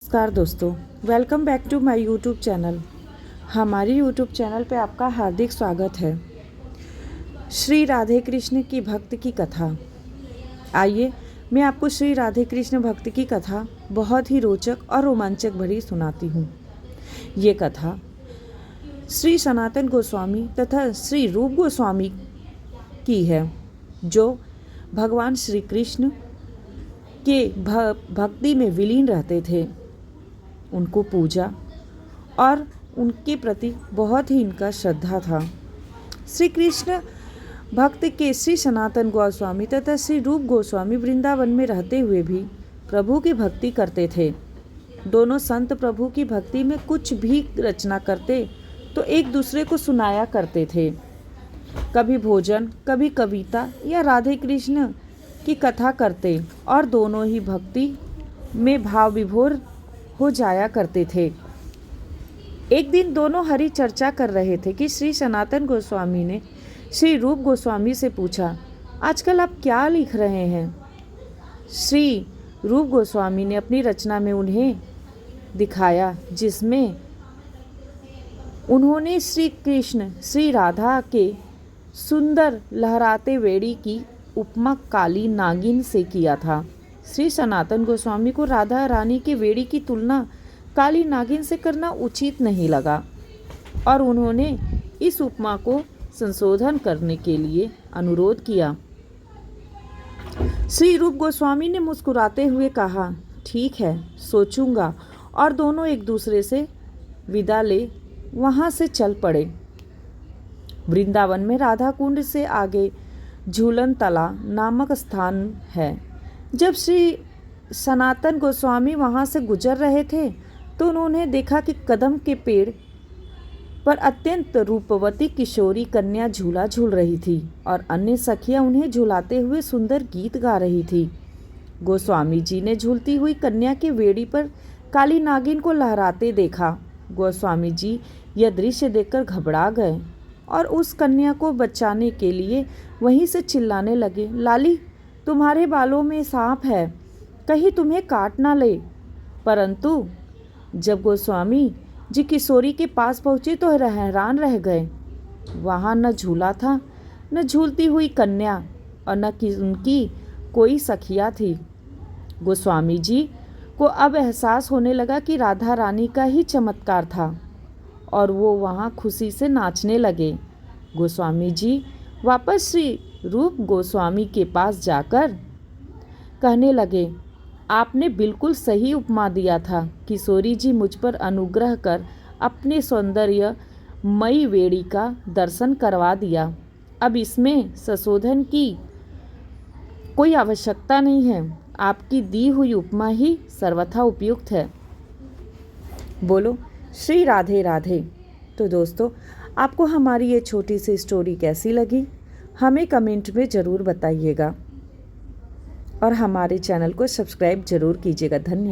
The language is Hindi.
नमस्कार दोस्तों, welcome back to my YouTube channel. हमारी यूट्यूब चैनल पे आपका हार्दिक स्वागत है। श्री राधे कृष्ण की भक्त की कथा। आइए मैं आपको श्री राधे कृष्ण भक्त की कथा बहुत ही रोचक और रोमांचक भरी सुनाती हूँ। ये कथा श्री सनातन गोस्वामी तथा श्री रूप गोस्वामी की है, जो भगवान श्री कृष्ण के भक्ति में विलीन रहते थे। उनको पूजा और उनके प्रति बहुत ही इनका श्रद्धा था। श्री कृष्ण भक्त के श्री सनातन गोस्वामी तथा श्री रूप गोस्वामी वृंदावन में रहते हुए भी प्रभु की भक्ति करते थे। दोनों संत प्रभु की भक्ति में कुछ भी रचना करते तो एक दूसरे को सुनाया करते थे। कभी भोजन, कभी कविता या राधे कृष्ण की कथा करते और दोनों ही भक्ति में भाव विभोर हो जाया करते थे। एक दिन दोनों हरि चर्चा कर रहे थे कि श्री सनातन गोस्वामी ने श्री रूप गोस्वामी से पूछा, आजकल आप क्या लिख रहे हैं? श्री रूप गोस्वामी ने अपनी रचना में उन्हें दिखाया, जिसमें उन्होंने श्री कृष्ण श्री राधा के सुंदर लहराते वेड़ी की उपमा काली नागिन से किया था। श्री सनातन गोस्वामी को राधा रानी के वेड़ी की तुलना काली नागिन से करना उचित नहीं लगा और उन्होंने इस उपमा को संशोधन करने के लिए अनुरोध किया। श्री रूप गोस्वामी ने मुस्कुराते हुए कहा, ठीक है, सोचूंगा, और दोनों एक दूसरे से विदा ले वहां से चल पड़े। वृंदावन में राधा कुंड से आगे झूलन तला नामक स्थान है। जब श्री सनातन गोस्वामी वहां से गुजर रहे थे तो उन्होंने देखा कि कदम के पेड़ पर अत्यंत रूपवती किशोरी कन्या झूला झूल रही थी और अन्य सखियां उन्हें झुलाते हुए सुंदर गीत गा रही थी। गोस्वामी जी ने झूलती हुई कन्या के वेड़ी पर काली नागिन को लहराते देखा। गोस्वामी जी यह दृश्य देखकर घबरा गए और उस कन्या को बचाने के लिए वहीं से चिल्लाने लगे, लाली, तुम्हारे बालों में सांप है, कहीं तुम्हें काट ना ले। परंतु जब गोस्वामी जी किशोरी के पास पहुंचे तो हैरान रह गए। वहां न झूला था, न झूलती हुई कन्या और न उनकी कोई सखिया थी। गोस्वामी जी को अब एहसास होने लगा कि राधा रानी का ही चमत्कार था और वो वहां खुशी से नाचने लगे। गोस्वामी जी वापस श्री रूप गोस्वामी के पास जाकर कहने लगे, आपने बिल्कुल सही उपमा दिया था। किशोरी जी मुझ पर अनुग्रह कर अपने सौंदर्य मई वेड़ी का दर्शन करवा दिया। अब इसमें संशोधन की कोई आवश्यकता नहीं है। आपकी दी हुई उपमा ही सर्वथा उपयुक्त है। बोलो श्री राधे राधे। तो दोस्तों, आपको हमारी ये छोटी सी स्टोरी कैसी लगी हमें कमेंट में ज़रूर बताइएगा और हमारे चैनल को सब्सक्राइब ज़रूर कीजिएगा। धन्यवाद।